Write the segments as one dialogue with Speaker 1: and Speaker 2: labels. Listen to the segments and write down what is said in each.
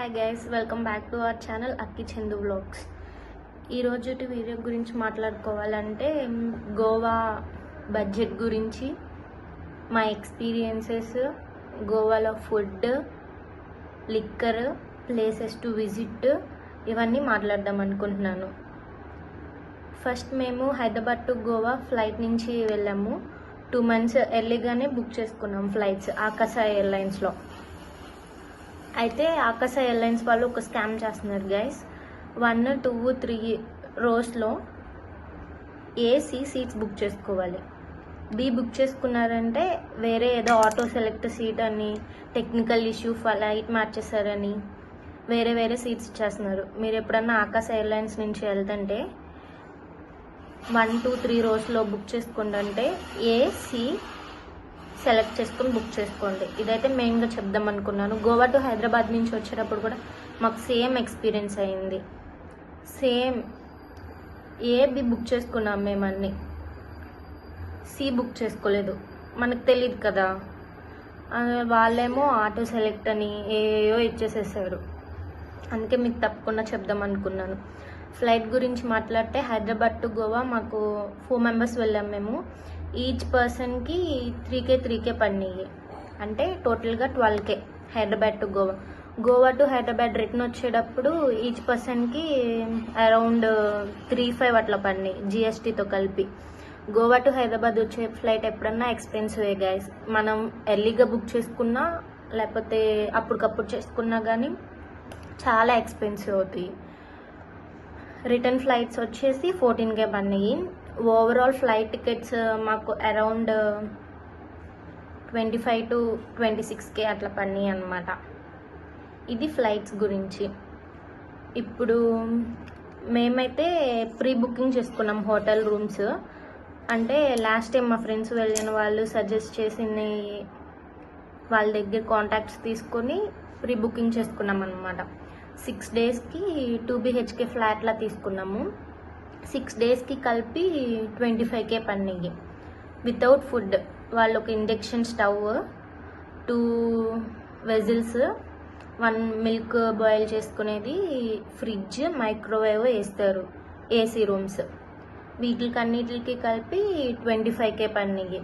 Speaker 1: Hi guys, welcome back to our channel Akki Chandu vlogs. ఈరోజు video గురించి మాట్లాడుకోవాలంటే Goa budget గురించి, మా ఎక్స్పీరియన్సెస్, గోవాలో food, liquor, places to visit, ఇవన్నీ మాట్లాడదాం అనుకుంటున్నాను. ఫస్ట్ మేము హైదరాబాద్ టు గోవా ఫ్లైట్ నుంచి వెళ్ళాము. 2 months ఎర్లీగానే బుక్ చేసుకున్నాం ఫ్లైట్స్ ఆకాశ ఎయిర్లైన్స్లో. అయితే ఆకాశ ఎయిర్లైన్స్ వాళ్ళు ఒక స్కామ్ చేస్తున్నారు గైస్. 1, 2, 3 రోస్లో ఏసీ సీట్స్ బుక్ చేసుకోవాలి. బి బుక్ చేసుకున్నారంటే వేరే ఏదో ఆటో సెలెక్ట్ సీట్ అని, టెక్నికల్ ఇష్యూ ఫ్లైట్ మార్చేసారని వేరే సీట్స్ ఇచ్చేస్తున్నారు. మీరు ఎప్పుడన్నా ఆకాశ ఎయిర్లైన్స్ నుంచి వెళ్తుంటే 1, 2, 3 రోస్లో బుక్ చేసుకుంటే ఏసీ సెలెక్ట్ చేసుకొని బుక్ చేసుకోండి. ఇదైతే మెయిన్గా చెప్దాం అనుకున్నాను. గోవా టు హైదరాబాద్ నుంచి వచ్చేటప్పుడు కూడా మాకు సేమ్ ఎక్స్పీరియన్స్ అయింది. సేమ్ బి బుక్ చేసుకున్నాం మేము, అన్నీ సి బుక్ చేసుకోలేదు. మనకు తెలియదు కదా, వాళ్ళేమో ఆటో సెలెక్ట్ అని ఏయో ఇచ్చేసేసారు. అందుకే మీకు తప్పకుండా చెప్దాం అనుకున్నాను. ఫ్లైట్ గురించి మాట్లాడితే హైదరాబాద్ టు గోవా మాకు 4 members వెళ్ళాం మేము. ఈచ్ పర్సన్కి 3K పడినాయి. అంటే టోటల్గా 12K Hyderabad to Goa. Goa to Hyderabad return వచ్చేటప్పుడు ఈచ్ పర్సన్కి అరౌండ్ 3-5 అట్లా పడినాయి జిఎస్టీతో కలిపి. గోవా టు హైదరాబాద్ వచ్చే ఫ్లైట్ ఎప్పుడన్నా ఎక్స్పెన్సివే గైస్. మనం ఎర్లీగా బుక్ చేసుకున్నా లేకపోతే అప్పటికప్పుడు చేసుకున్నా కానీ చాలా ఎక్స్పెన్సివ్ అవుతాయి. రిటర్న్ ఫ్లైట్స్ వచ్చేసి 14K పడినాయి. ఓవరాల్ ఫ్లైట్ టికెట్స్ మాకు అరౌండ్ 25 to 26K అట్లా పడినాయి అన్నమాట. ఇది ఫ్లైట్స్ గురించి. ఇప్పుడు మేమైతే ప్రీ బుకింగ్ చేసుకున్నాం హోటల్ రూమ్స్. అంటే లాస్ట్ టైం మా ఫ్రెండ్స్ వెళ్ళిన వాళ్ళు సజెస్ట్ చేసిన వాళ్ళ దగ్గర కాంటాక్ట్స్ తీసుకొని ప్రీ బుకింగ్ చేసుకున్నాం అన్నమాట. 6 daysకి 2 BHK ఫ్లాట్లా తీసుకున్నాము. 6 daysకి కలిపి 25K పడినాయి వితౌట్ ఫుడ్. వాళ్ళు ఒక induction stove, 2 vessels, 1 milk boil చేసుకునేది, ఫ్రిడ్జ్, మైక్రోవేవ్ వేస్తారు. ఏసీ రూమ్స్, వీటికన్నిటికి కలిపి 25K పడినాయి.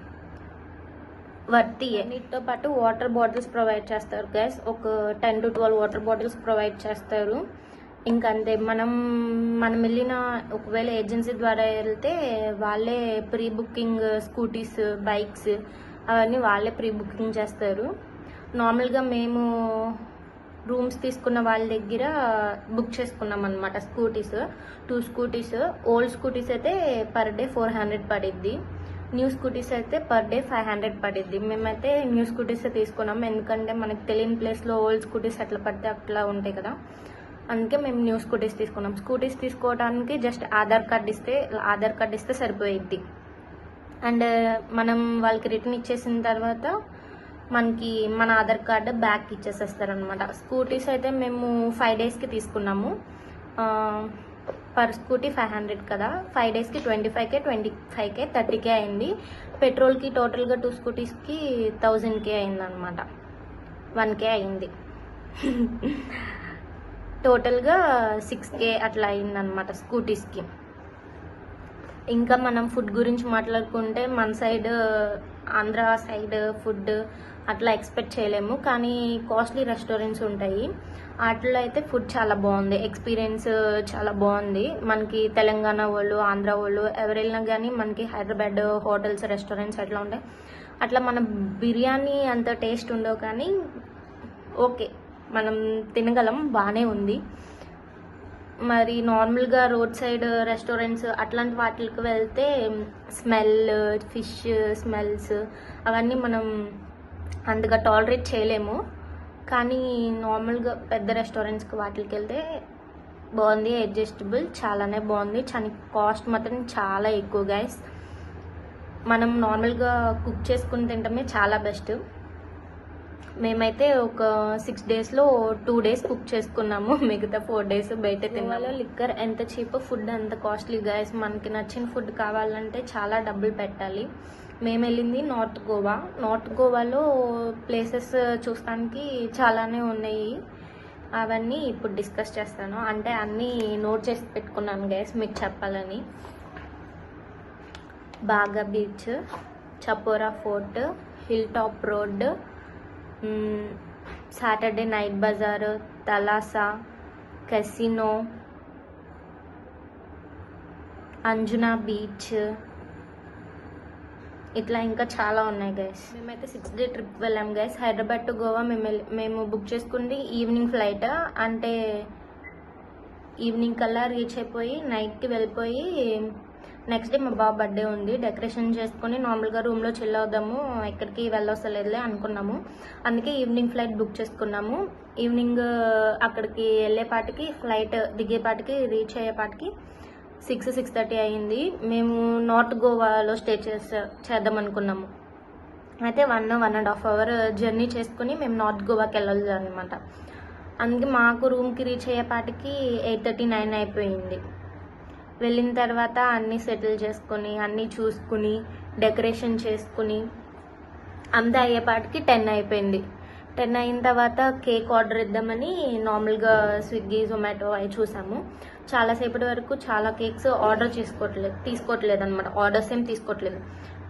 Speaker 1: వర్తి. వీటితో పాటు వాటర్ బాటిల్స్ ప్రొవైడ్ చేస్తారు గైస్. ఒక 10 to 12 వాటర్ బాటిల్స్ ప్రొవైడ్ చేస్తారు. ఇంకంతే. మనం వెళ్ళిన ఒకవేళ ఏజెన్సీ ద్వారా వెళ్తే వాళ్ళే ప్రీ బుకింగ్ స్కూటీస్, బైక్స్ అవన్నీ వాళ్ళే ప్రీ బుకింగ్ చేస్తారు. నార్మల్గా మేము రూమ్స్ తీసుకున్న వాళ్ళ దగ్గర బుక్ చేసుకున్నాం అనమాట. Scooties 2 scooties. ఓల్డ్ స్కూటీస్ అయితే పర్ డే 400 పడిద్ది. న్యూ స్కూటీస్ అయితే పర్ డే 500 పడిద్ది. మేమైతే న్యూ స్కూటీస్ తీసుకున్నాం, ఎందుకంటే మనకు తెలియని ప్లేస్లో ఓల్డ్ స్కూటీస్ అట్లా పడితే అట్లా ఉంటాయి కదా, అందుకే మేము న్యూ స్కూటీస్ తీసుకున్నాం. స్కూటీస్ తీసుకోవడానికి జస్ట్ ఆధార్ కార్డ్ ఇస్తే సరిపోయిద్ది. అండ్ మనం వాళ్ళకి రిటర్న్ ఇచ్చేసిన తర్వాత మనకి మన ఆధార్ కార్డు బ్యాక్ ఇచ్చేసేస్తారనమాట. స్కూటీస్ అయితే మేము 5 daysకి తీసుకున్నాము. పర్ స్కూటీ 500 కదా, 5 daysకి 25K, 30K అయింది. పెట్రోల్కి టోటల్గా 2 స్కూటీస్కి 1000K అయిందనమాట. 1K అయింది. టోటల్గా 6K అట్లా అయిందనమాట స్కూటీస్కి. ఇంకా మనం ఫుడ్ గురించి మాట్లాడుకుంటే మన సైడ్, ఆంధ్ర సైడ్ ఫుడ్ అట్లా ఎక్స్పెక్ట్ చేయలేము, కానీ కాస్ట్లీ రెస్టారెంట్స్ ఉంటాయి. వాటిలో అయితే ఫుడ్ చాలా బాగుంది, ఎక్స్పీరియన్స్ చాలా బాగుంది. మనకి తెలంగాణ వాళ్ళు, ఆంధ్ర వాళ్ళు ఎవరు వెళ్ళినా కానీ మనకి హైదరాబాద్ హోటల్స్, రెస్టారెంట్స్ ఎట్లా ఉంటాయి అట్లా మన బిర్యానీ అంత టేస్ట్ ఉండవు, కానీ ఓకే మనం తినగలం, బాగానే ఉంది. మరి నార్మల్గా రోడ్ సైడ్ రెస్టారెంట్స్ అట్లాంటి వాటికి వెళ్తే స్మెల్, ఫిష్ స్మెల్స్ అవన్నీ మనం అంతగా టాలరేట్ చేయలేము. కానీ నార్మల్గా పెద్ద రెస్టారెంట్స్కి వాటికి వెళ్తే బాగుంది, అడ్జస్టబుల్, చాలానే బాగుంది. కాస్ట్ మాత్రం చాలా ఎక్కువ గైస్. మనం నార్మల్గా కుక్ చేసుకుని తింటమే చాలా బెస్ట్. మేమైతే ఒక 6 daysలో 2 days కుక్ చేసుకున్నాము, మిగతా 4 days బయట తిన్నాము. లిక్కర్ ఎంత చీప్, ఫుడ్ అంత కాస్ట్లీ గైస్. మనకి నచ్చిన ఫుడ్ కావాలంటే చాలా డబ్బులు పెట్టాలి. మేము వెళ్ళింది నార్త్ గోవాలో ప్లేసెస్ చూస్తానికి చాలానే ఉన్నాయి. అవన్నీ ఇప్పుడు డిస్కస్ చేస్తాను. అంటే అన్నీ నోట్ చేసి పెట్టుకున్నాను గైస్ మీకు చెప్పాలని. బాగా beach, Chapora fort, hill top road, Saturday night bazaar, Thalassa, casino, Anjuna beach, ఇట్లా ఇంకా చాలా ఉన్నాయి గైస్. మేమైతే 6 డే ట్రిప్ వెళ్ళాం గైస్. హైదరాబాద్ టు గోవా మేము బుక్ చేసుకుంది ఈవినింగ్ ఫ్లైట్. అంటే ఈవినింగ్ కల్లా రీచ్ అయిపోయి నైట్కి వెళ్ళిపోయి నెక్స్ట్ డే మా బాబు బర్త్డే ఉంది. డెకరేషన్ చేసుకుని నార్మల్గా రూమ్లో చిల్ అవుదాము, ఎక్కడికి వెళ్ళొస్తలేదులే అనుకున్నాము. అందుకే ఈవినింగ్ ఫ్లైట్ బుక్ చేసుకున్నాము. ఈవినింగ్ అక్కడికి వెళ్ళేపాటికి ఫ్లైట్ దిగేపాటికి రీచ్ అయ్యేపాటికి 6-6:30 అయింది. మేము నార్త్ గోవాలో స్టే చేద్దాం అనుకున్నాము. అయితే 1.5 అవర్ జర్నీ చేసుకుని మేము నార్త్ గోవాకి వెళ్ళాలి అనమాట. అందుకే మాకు రూమ్కి రీచ్ అయ్యేపాటికి 8:30-9 అయిపోయింది. వెళ్ళిన తర్వాత అన్నీ సెటిల్ చేసుకుని అన్నీ చూసుకుని డెకరేషన్ చేసుకుని అంతా అయ్యేపాటికి 10 అయిపోయింది. 10 అయిన తర్వాత కేక్ ఆర్డర్ ఇద్దామని నార్మల్గా స్విగ్గీ, జొమాటో అవి చూసాము. చాలాసేపటి వరకు చాలా కేక్స్ ఆర్డర్ తీసుకోవట్లేదు అనమాట. ఆర్డర్స్ ఏం తీసుకోవట్లేదు.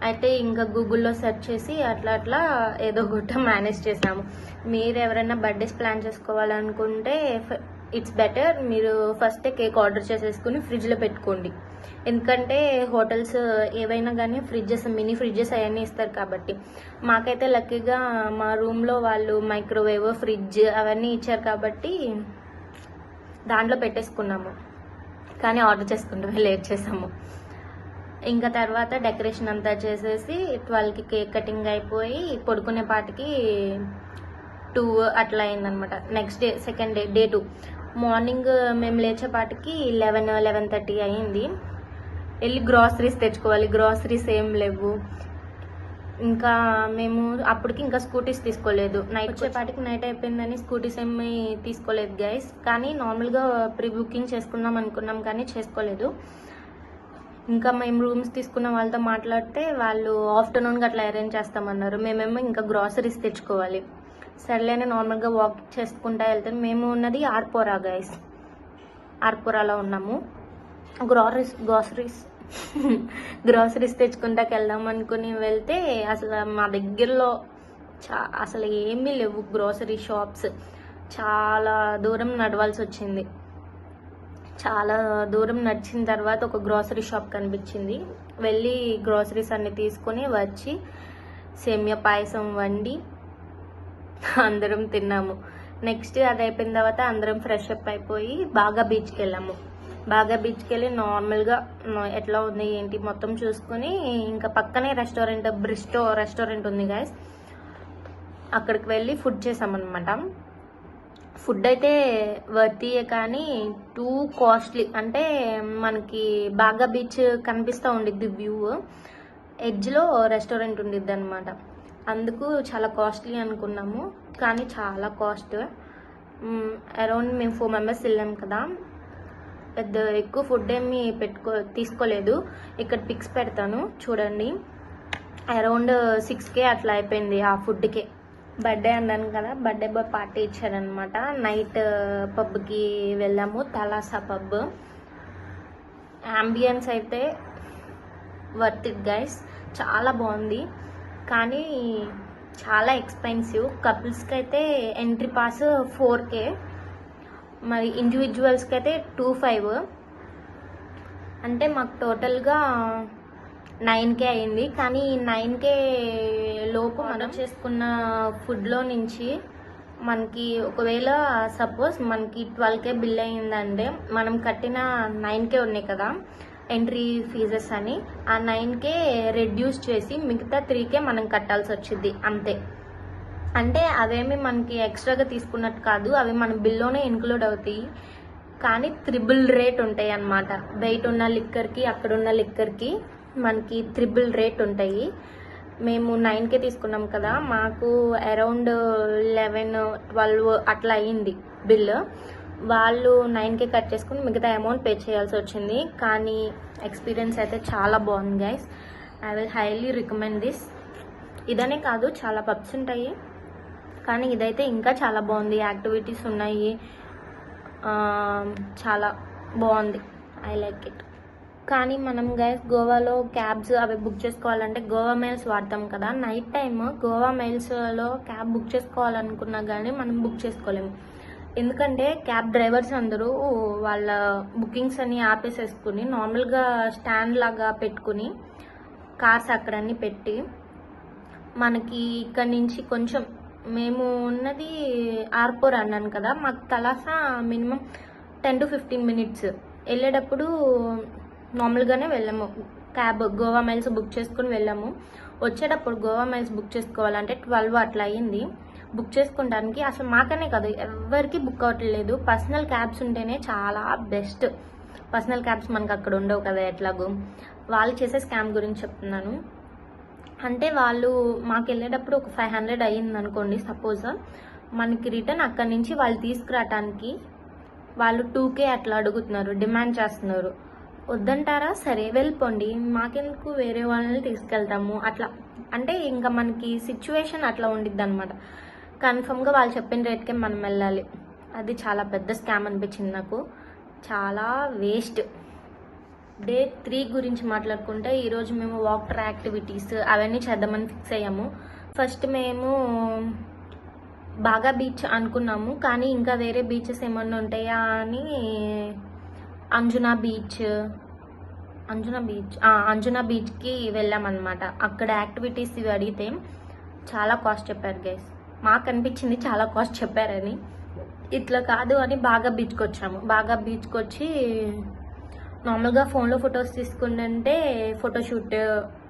Speaker 1: అయితే ఇంకా గూగుల్లో సెర్చ్ చేసి అట్లా ఏదో ఒకటి మేనేజ్ చేసాము. మీరు ఎవరైనా బర్త్డేస్ ప్లాన్ చేసుకోవాలనుకుంటే ఇట్స్ బెటర్ మీరు ఫస్టే కేక్ ఆర్డర్ చేసేసుకుని ఫ్రిడ్జ్లో పెట్టుకోండి. ఎందుకంటే హోటల్స్ ఏవైనా కానీ మినీ ఫ్రిడ్జెస్ అవన్నీ ఇస్తారు కాబట్టి. మాకైతే లక్కీగా మా రూమ్లో వాళ్ళు మైక్రోవేవ్, ఫ్రిడ్జ్ అవన్నీ ఇచ్చారు కాబట్టి దాంట్లో పెట్టేసుకున్నాము. కానీ ఆర్డర్ చేసుకుంటే లేట్ చేసాము. ఇంకా తర్వాత డెకరేషన్ అంతా చేసేసి 12కి కేక్ కటింగ్ అయిపోయి పడుకునే పాటికి 2 అట్లా అయిందనమాట. Next day second day 2 morning మేము లేచేపాటికి 11-11:30 అయింది. వెళ్ళి గ్రాసరీస్ తెచ్చుకోవాలి. గ్రాసరీస్ ఏం లేవు. ఇంకా మేము అప్పటికి ఇంకా స్కూటీస్ తీసుకోలేదు. నైట్ వచ్చేపాటికి నైట్ అయిపోయిందని స్కూటీస్ ఏమి తీసుకోలేదు గైస్. కానీ నార్మల్గా ప్రీ బుకింగ్ చేసుకుందాం అనుకున్నాం కానీ చేసుకోలేదు. ఇంకా మేము రూమ్స్ తీసుకున్న వాళ్ళతో మాట్లాడితే వాళ్ళు ఆఫ్టర్నూన్కి అట్లా అరేంజ్ చేస్తామన్నారు. మేమేమో ఇంకా గ్రాసరీస్ తెచ్చుకోవాలి. సర్లేని నార్మల్గా వాక్ చేసుకుంటా వెళ్తాను. మేము ఉన్నది ఆర్పోరా గైస్. ఆర్పోరాలో ఉన్నాము. గ్రాసరీస్ తెచ్చుకుంటాకి వెళ్దాం అనుకుని వెళ్తే అసలు మా దగ్గరలో అసలు ఏమీ లేవు గ్రాసరీ షాప్స్. చాలా దూరం నడవాల్సి వచ్చింది. చాలా దూరం నడిచిన తర్వాత ఒక గ్రాసరీ షాప్ కనిపించింది. వెళ్ళి గ్రాసరీస్ అన్ని తీసుకొని వచ్చి సేమియా పాయసం వండి అందరం తిన్నాము. నెక్స్ట్ అది అయిపోయిన తర్వాత అందరం ఫ్రెష్ అప్ అయిపోయి బాగా బీచ్కి వెళ్ళాము. బాగా బీచ్కి వెళ్ళి నార్మల్గా ఎట్లా ఉంది ఏంటి మొత్తం చూసుకొని ఇంకా పక్కనే బ్రిస్టో రెస్టారెంట్ ఉంది గైస్. అక్కడికి వెళ్ళి ఫుడ్ చేసామన్నమాట. ఫుడ్ అయితే వర్తీయే కానీ టూ కాస్ట్లీ. అంటే మనకి బాగా బీచ్ కనిపిస్తూ ఉండిద్ది వ్యూ, ఎడ్జ్లో రెస్టారెంట్ ఉండిద్ది అనమాట. అందుకు చాలా కాస్ట్లీ అనుకున్నాము కానీ చాలా కాస్ట్. అరౌండ్ మేము 4 మెంబర్స్ వెళ్ళాం కదా. పెద్ద ఎక్కువ ఫుడ్ ఏమి తీసుకోలేదు. ఇక్కడ పిక్స్ పెడతాను చూడండి. అరౌండ్ 6K అట్లా అయిపోయింది ఆ ఫుడ్కే. బర్త్డే అన్నాను కదా, బర్త్డే బాయ్ పార్టీ ఇచ్చారనమాట. నైట్ పబ్కి వెళ్ళాము, తలాసా పబ్. అంబియన్స్ అయితే వర్త్ ఇట్ గైస్, చాలా బాగుంది కానీ చాలా ఎక్స్పెన్సివ్. కపుల్స్కి అయితే ఎంట్రీ పాస్ 4K, మరి ఇండివిజువల్స్కి అయితే 2,500. అంటే మాకు టోటల్గా 9K అయింది. కానీ 9K లోపు మనం చేసుకున్న ఫుడ్లో నుంచి మనకి ఒకవేళ సపోజ్ మనకి 12K బిల్ అయిందంటే మనం కట్టిన 9K ఉన్నాయి కదా ఎంట్రీ ఫీజెస్ అని, ఆ 9K రెడ్యూస్ చేసి మిగతా 3K మనం కట్టాల్సి వచ్చింది అంతే. అంటే అవేమి మనకి ఎక్స్ట్రాగా తీసుకున్నట్టు కాదు, అవి మన బిల్లోనే ఇన్క్లూడ్ అవుతాయి. కానీ 3 రేట్ ఉంటాయి అన్నమాట. బయట ఉన్న లిక్కర్కి అక్కడున్న లిక్కర్కి మనకి 3 రేట్ ఉంటాయి. మేము 9K తీసుకున్నాం కదా, మాకు అరౌండ్ 11-12 అట్లా అయ్యింది బిల్. వాళ్ళు 9K కట్ చేసుకుని మిగతా అమౌంట్ పే చేయాల్సి వచ్చింది. కానీ ఎక్స్పీరియన్స్ అయితే చాలా బాగుంది guys. I will highly recommend this. ఇదనే కాదు చాలా పబ్స్ ఉంటాయి కానీ ఇదైతే ఇంకా చాలా బాగుంది, యాక్టివిటీస్ ఉన్నాయి, చాలా బాగుంది, ఐ లైక్ ఇట్. కానీ మనం గైస్ గోవాలో క్యాబ్స్ అవి బుక్ చేసుకోవాలంటే గోవా మెయిల్స్ వాడతాం కదా, నైట్ టైమ్ గోవా మెయిల్స్లో క్యాబ్ బుక్ చేసుకోవాలనుకున్నా కానీ మనం బుక్ చేసుకోలేము. ఎందుకంటే క్యాబ్ డ్రైవర్స్ అందరూ వాళ్ళ బుకింగ్స్ అన్ని ఆపేసేసుకుని నార్మల్గా స్టాండ్ లాగా పెట్టుకుని కార్స్ అక్కడన్నీ పెట్టి మనకి ఇక్కడ నుంచి కొంచెం, మేము ఉన్నది ఆర్పూర్ అన్నాను కదా, మాకు తలాస మినిమం 10 to 15 minutes. వెళ్ళేటప్పుడు నార్మల్గానే వెళ్ళాము, క్యాబ్ గోవా మైల్స్ బుక్ చేసుకుని వెళ్ళాము. వచ్చేటప్పుడు గోవా మైల్స్ బుక్ చేసుకోవాలంటే 12 అట్లా అయ్యింది. బుక్ చేసుకోవడానికి అసలు మాకనే కాదు ఎవరికి బుక్ అవ్వట్లేదు. పర్సనల్ క్యాబ్స్ ఉంటేనే చాలా బెస్ట్. పర్సనల్ క్యాబ్స్ మనకు అక్కడ ఉండవు కదా ఎట్లాగో. వాళ్ళు చేసే స్కామ్ గురించి చెప్తున్నాను. అంటే వాళ్ళు మాకు వెళ్ళేటప్పుడు ఒక 500 అయ్యింది అనుకోండి సపోజ్, మనకి రిటర్న్ అక్కడి నుంచి వాళ్ళు తీసుకురావటానికి వాళ్ళు 2K అట్లా అడుగుతున్నారు, డిమాండ్ చేస్తున్నారు. వద్దంటారా, సరే వెళ్ళిపోండి, మాకెందుకు వేరే వాళ్ళని తీసుకెళ్తాము అట్లా. అంటే ఇంకా మనకి సిచ్యువేషన్ అట్లా ఉండిద్ది అనమాట. కన్ఫర్మ్గా వాళ్ళు చెప్పిన రేట్కే మనం వెళ్ళాలి. అది చాలా పెద్ద స్కామ్ అనిపించింది నాకు, చాలా వేస్ట్. డే 3 గురించి మాట్లాడుకుంటే ఈరోజు మేము వాటర్ యాక్టివిటీస్ అవన్నీ చేద్దామని ఫిక్స్ అయ్యాము. ఫస్ట్ మేము బాగా బీచ్ అనుకున్నాము, కానీ ఇంకా వేరే బీచెస్ ఏమన్నా ఉంటాయా అని అంజునా బీచ్కి వెళ్ళామన్నమాట. అక్కడ యాక్టివిటీస్ ఇవి అడిగితే చాలా కాస్ట్ చెప్పారు గైస్. మాకు అనిపించింది చాలా కాస్ట్ చెప్పారని. ఇట్లా కాదు అని బాగా బీచ్కి వచ్చాము. బాగా బీచ్కి వచ్చి నార్మల్గా ఫోన్లో ఫొటోస్ తీసుకుంటుంటే ఫోటోషూట్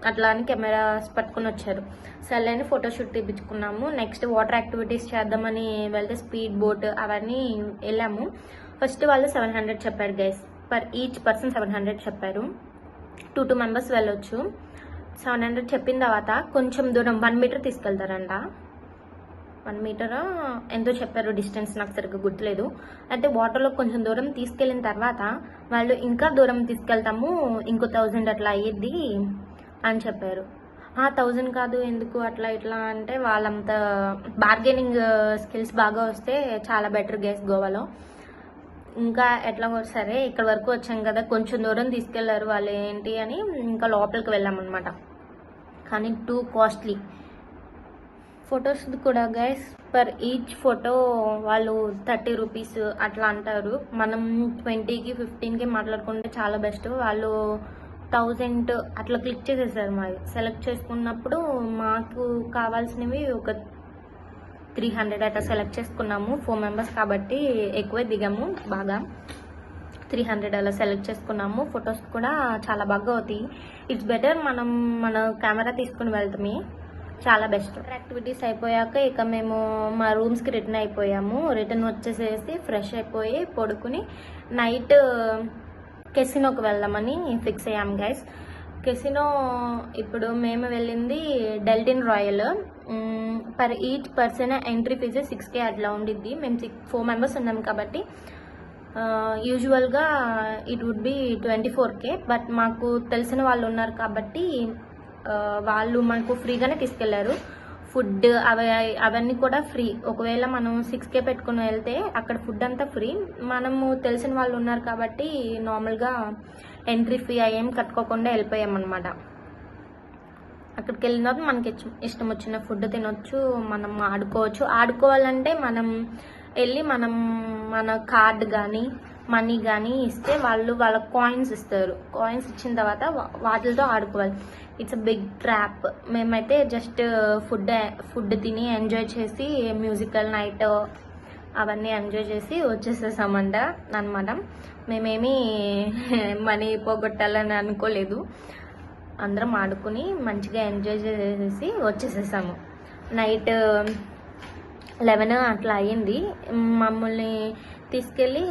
Speaker 1: అట్లా అని కెమెరాస్ పట్టుకుని వచ్చారు. సరే అని ఫోటోషూట్ తీపించుకున్నాము. నెక్స్ట్ వాటర్ యాక్టివిటీస్ చేద్దామని వెళ్తే స్పీడ్ బోట్ అవన్నీ వెళ్ళాము. ఫస్ట్ వాళ్ళు 700 చెప్పారు గైస్, పర్ ఈచ్ పర్సన్ 700 చెప్పారు. 2 members వెళ్ళొచ్చు. 700 చెప్పిన తర్వాత కొంచెం దూరం 1 meter తీసుకెళ్తారంట. 1 meter ఎంతో చెప్పారు డిస్టెన్స్, నాకు సరిగ్గా గుర్తులేదు. అయితే వాటర్లో కొంచెం దూరం తీసుకెళ్ళిన తర్వాత వాళ్ళు ఇంకా దూరం తీసుకెళ్తాము, ఇంకో 1000 అట్లా అయ్యిద్ది అని చెప్పారు. 1000 కాదు ఎందుకు అట్లా ఇట్లా అంటే వాళ్ళంత బార్గెనింగ్ స్కిల్స్ బాగా వస్తే చాలా బెటర్ గైస్ గోవాలో. ఇంకా ఎట్లా సరే ఇక్కడ వరకు వచ్చాం కదా, కొంచెం దూరం తీసుకెళ్లారు వాళ్ళు ఏంటి అని ఇంకా లోపలికి వెళ్ళామన్నమాట. కానీ టూ కాస్ట్లీ. ఫొటోస్ కూడా గైస్ పర్ ఈచ్ ఫోటో వాళ్ళు 30 rupees అట్లా అంటారు. మనం 20కి 15కి మాట్లాడుకుంటే చాలా బెస్ట్. వాళ్ళు 1000 అట్లా క్లిక్ చేసేసారు. మాది సెలెక్ట్ చేసుకున్నప్పుడు మాకు కావాల్సినవి ఒక 300 అట్లా సెలెక్ట్ చేసుకున్నాము. 4 members కాబట్టి ఎక్కువే దిగాము. బాగా 300 అలా సెలెక్ట్ చేసుకున్నాము. ఫొటోస్ కూడా చాలా బాగా అవుతాయి. ఇట్స్ బెటర్ మనం మన కెమెరా తీసుకుని వెళ్తామే, చాలా బెస్ట్. యాక్టివిటీస్ అయిపోయాక ఇక మేము మా రూమ్స్కి రిటర్న్ అయిపోయాము. రిటర్న్ వచ్చేసేసి ఫ్రెష్ అయిపోయి పడుకుని నైట్ కెసినోకి వెళ్దామని ఫిక్స్ అయ్యాం గైస్. కెసినో ఇప్పుడు మేము వెళ్ళింది Deltin Royal. Per each person entry fee 6K అట్లా ఉండిద్ది. మేము 4 members ఉన్నాం కాబట్టి యూజువల్గా it would be 24K. But మాకు తెలిసిన వాళ్ళు ఉన్నారు కాబట్టి వాళ్ళు మనకు ఫ్రీగానే తీసుకెళ్లారు. ఫుడ్ అవన్నీ కూడా ఫ్రీ. ఒకవేళ మనం 6K పెట్టుకుని వెళ్తే అక్కడ ఫుడ్ అంతా ఫ్రీ. మనము తెలిసిన వాళ్ళు ఉన్నారు కాబట్టి నార్మల్గా ఎంట్రీ ఫీ ఏం కట్టుకోకుండా వెళ్ళిపోయామన్నమాట. అక్కడికి వెళ్ళిన తర్వాత మనకి ఇష్టం వచ్చిన ఫుడ్ తినొచ్చు, మనం ఆడుకోవచ్చు. ఆడుకోవాలంటే మనం వెళ్ళి మన కార్డ్ కానీ మనీ కానీ ఇస్తే వాళ్ళు వాళ్ళ కాయిన్స్ ఇస్తారు. కాయిన్స్ ఇచ్చిన తర్వాత వాటితో ఆడుకోవాలి. It's a big trap. మేమైతే జస్ట్ ఫుడ్ తిని ఎంజాయ్ చేసి మ్యూజికల్ నైట్ అవన్నీ ఎంజాయ్ చేసి వచ్చేసేసామంట అనమాట. మేమేమీ మనీ పోగొట్టాలని అనుకోలేదు. అందరం ఆడుకుని మంచిగా ఎంజాయ్ చేసేసి వచ్చేసేసాము. నైట్ 11 అట్లా అయ్యింది. మమ్మల్ని తీసుకెళ్ళి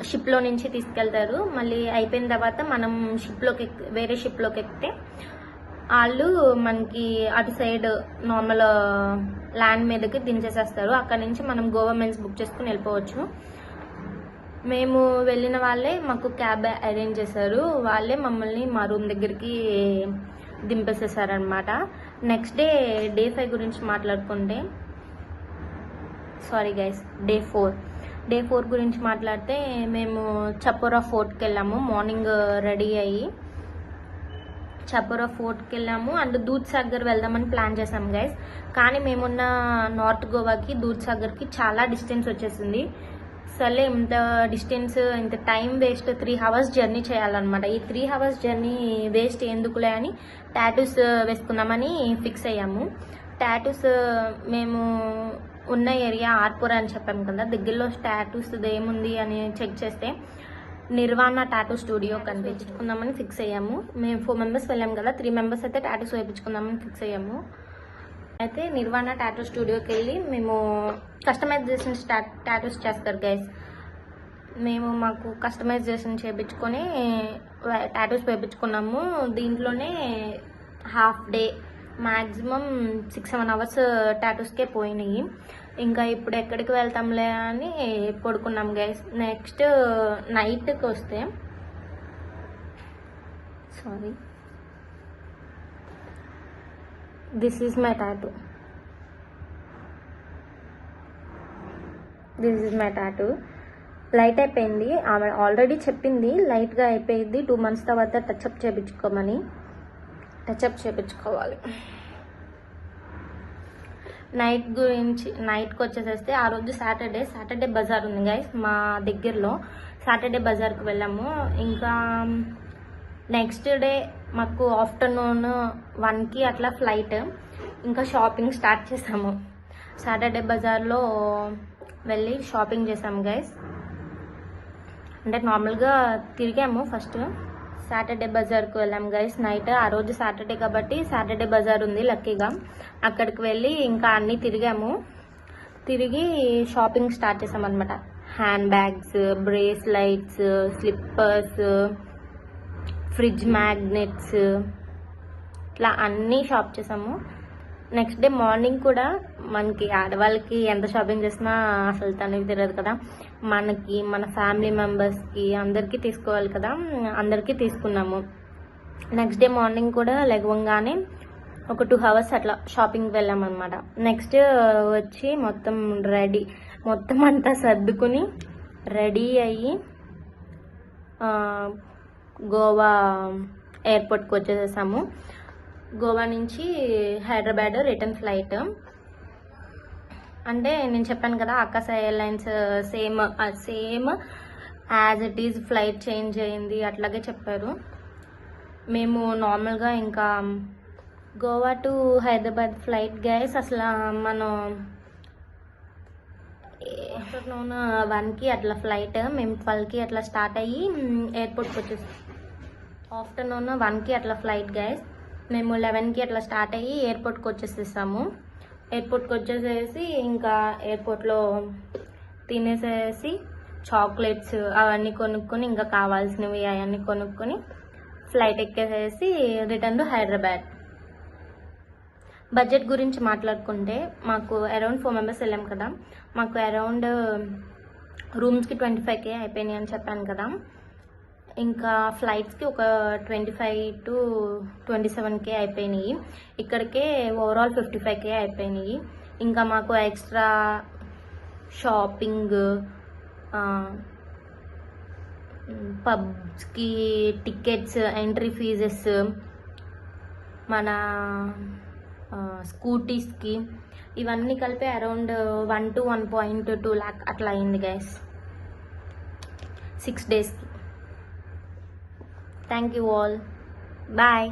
Speaker 1: షిప్లో నుంచి తీసుకెళ్తారు. మళ్ళీ అయిపోయిన తర్వాత మనం వేరే షిప్లోకి ఎక్కితే వాళ్ళు మనకి అటు సైడ్ నార్మల్ ల్యాండ్ మీదకి దించేసేస్తారు. అక్కడ నుంచి మనం గోవా మెయిల్స్ బుక్ చేసుకుని వెళ్ళిపోవచ్చు. మేము వెళ్ళిన వాళ్ళే మాకు క్యాబ్ అరేంజ్ చేశారు. వాళ్ళే మమ్మల్ని మా రూమ్ దగ్గరికి దింపేసేసారనమాట. నెక్స్ట్ డే 5 గురించి మాట్లాడుకుంటే సారీ గైస్, డే 4 గురించి మాట్లాడితే మేము చపోరా ఫోర్ట్కి వెళ్ళాము. మార్నింగ్ రెడీ అయ్యి చపోరా ఫోర్ట్కి వెళ్ళాము అండ్ దూద్ సాగర్ వెళ్దామని ప్లాన్ చేసాం గైస్. కానీ మేమున్న నార్త్ గోవాకి దూద్ సాగర్కి చాలా డిస్టెన్స్ వచ్చేసింది. సరే ఇంత డిస్టెన్స్, ఇంత టైం వేస్ట్, 3 hours జర్నీ చేయాలన్నమాట. ఈ 3 hours జర్నీ వేస్ట్ ఎందుకులే అని టాటూస్ వేసుకుందామని ఫిక్స్ అయ్యాము. టాటూస్ మేము ఉన్న ఏరియా ఆర్పురా అని చెప్పాము కదా, దగ్గరలో టాటూస్ ఏముంది అని చెక్ చేస్తే నిర్వాణ టాటూ స్టూడియో కనిపించుకుందామని ఫిక్స్ అయ్యాము. మేము 4 members వెళ్ళాం కదా, 3 members అయితే టాటూస్ వేయించుకుందామని ఫిక్స్ అయ్యాము. అయితే నిర్వాణ టాటూ స్టూడియోకి వెళ్ళి మేము కస్టమైజేషన్ టాటూస్ చేస్తారు గైస్. మాకు కస్టమైజేషన్ చేయించుకొని టాటూస్ వేయించుకున్నాము. దీంట్లోనే హాఫ్ డే మ్యాక్సిమం 6-7 hours టాటూస్కే పోయినాయి. ఇంకా ఇప్పుడు ఎక్కడికి వెళ్తాంలే అని పడుకున్నాం గైస్. నెక్స్ట్ నైట్కి వస్తే this is my tattoo. Light అయిపోయింది. ఆమె ఆల్రెడీ చెప్పింది లైట్గా అయిపోయింది, 2 months తర్వాత టచ్అప్ చేయించుకోమని. టచ్అప్ చేయించుకోవాలి. నైట్కి వచ్చేసేస్తే ఆ రోజు సాటర్డే బజార్ ఉంది గైస్ మా దగ్గరలో. సాటర్డే బజార్కి వెళ్ళాము. ఇంకా నెక్స్ట్ డే మాకు ఆఫ్టర్నూన్ 1కి అట్లా ఫ్లైట్. ఇంకా షాపింగ్ స్టార్ట్ చేసాము. సాటర్డే బజార్లో వెళ్ళి షాపింగ్ చేసాము గైస్. అంటే నార్మల్గా తిరిగాము. ఫస్ట్ సాటర్డే బజార్కి వెళ్ళాము గైస్ నైట్. ఆ రోజు సాటర్డే కాబట్టి సాటర్డే బజార్ ఉంది లక్కీగా. అక్కడికి వెళ్ళి ఇంకా అన్నీ తిరిగి షాపింగ్ స్టార్ట్ చేసాం అనమాట. Hand bags, bracelets, slippers, fridge magnets, ఇట్లా అన్నీ షాప్ చేసాము. నెక్స్ట్ డే మార్నింగ్ కూడా మనకి ఆడవాళ్ళకి ఎంత షాపింగ్ చేసినా అసలు తనకి తెలియదు కదా, మనకి మన ఫ్యామిలీ మెంబర్స్కి అందరికీ తీసుకోవాలి కదా, అందరికీ తీసుకున్నాము. నెక్స్ట్ డే మార్నింగ్ కూడా లెగవంగానే ఒక 2 hours అట్లా షాపింగ్కి వెళ్ళామన్నమాట. నెక్స్ట్ వచ్చి మొత్తం అంతా సర్దుకుని రెడీ అయ్యి గోవా ఎయిర్పోర్ట్కి వచ్చేసేసాము. గోవా నుంచి హైదరాబాద్ రిటర్న్ ఫ్లైట్. అంటే నేను చెప్పాను కదా ఆకాశ airlines same as it is flight change అయింది అట్లాగే చెప్పారు. మేము నార్మల్గా ఇంకా Goa to Hyderabad flight guys అసలు మనం ఆఫ్టర్నూన్ 1కి అట్లా ఫ్లైట్. మేము 12కి అట్లా స్టార్ట్ అయ్యి ఎయిర్పోర్ట్కి వచ్చేసాం. ఆఫ్టర్నూన్ 1కి అట్లా ఫ్లైట్ గైస్. మేము 11కి అట్లా స్టార్ట్ అయ్యి ఎయిర్పోర్ట్కి వచ్చేసేసాము. ఎయిర్పోర్ట్కి వచ్చేసేసి ఇంకా ఎయిర్పోర్ట్లో తినేసేసి చాక్లెట్స్ అవన్నీ కొనుక్కొని ఇంకా కావాల్సినవి అవన్నీ కొనుక్కొని ఫ్లైట్ ఎక్కేసేసి రిటర్న్ టు హైదరాబాద్. బడ్జెట్ గురించి మాట్లాడుకుంటే మాకు అరౌండ్ 4 members వెళ్ళాం కదా, మాకు అరౌండ్ రూమ్స్కి 25K అయిపోయినాయి అని చెప్పాను కదా. ఇంకా ఫ్లైట్స్కి ఒక 25 to 27K అయిపోయినాయి. ఇక్కడికే ఓవరాల్ 55K అయిపోయినాయి. ఇంకా మాకు ఎక్స్ట్రా షాపింగ్, పబ్స్కి టికెట్స్, ఎంట్రీ ఫీజెస్, మన స్కూటీస్కి ఇవన్నీ కలిపి అరౌండ్ 1 to 1.2 lakh అట్లా అయింది గైస్ 6 daysకి. Thank you all. బాయ్.